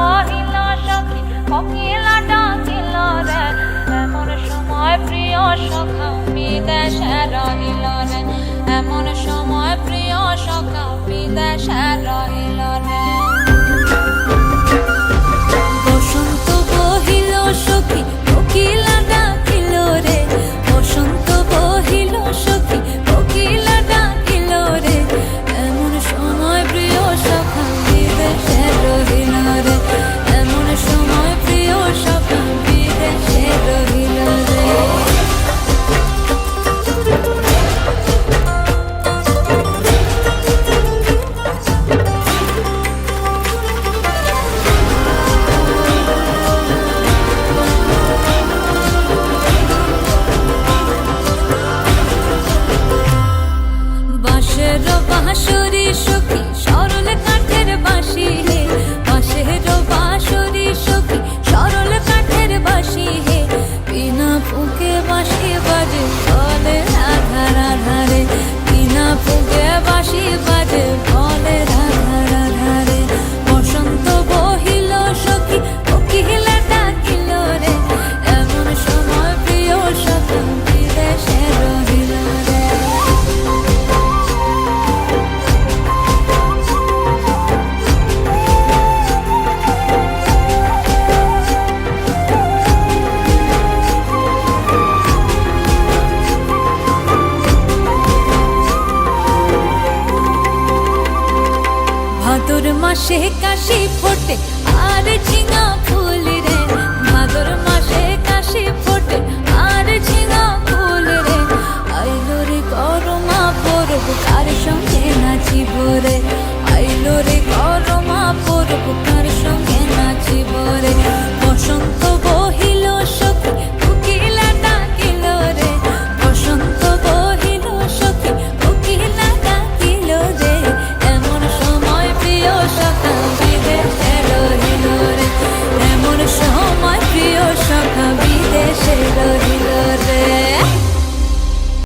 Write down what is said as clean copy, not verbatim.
বহিল সখী কোকিলা ডাকিল রে, এমন সময় প্রিয় সখা বিদেশে রহিল রে, এমন সময় প্রিয় সখা বিদেশে রহিল রে। বসন্ত বহিল সখী কোকিলা ডাকিল রে, বসন্ত বহিল সখী কোকিলা ডাকিল রে, এমন সময় প্রিয় সখা বিদেশে রহিল রে, এমন সময় প্রিয় সখা বিদেশে রহিল রে। বাঁশের বাঁশরি সখী সরল কাঠের বাঁশি হে, বাঁশের বাঁশরি সখী সরল কাঠের বাঁশি হে, বিনা ফুঁকে বাঁশি বাজে বলে রাধা রাধা রে, বিনা ফুঁকে বাঁশি বাজে বলে রাধা রাধা রে। বসন্ত বহিল সখী কোকিলা ডাকিল রে, এমন সময় প্রিয় সখা বিদেশে রহিল রে। ভাদর মাসে কাশি ফোটে আর ঝিঙা ফুল রে, ভাদর মাসে কাশি ফোটে আর ঝিঙা ফুল রে, আইলো রে করমা পরব কার সঙ্গে নাচিব রে,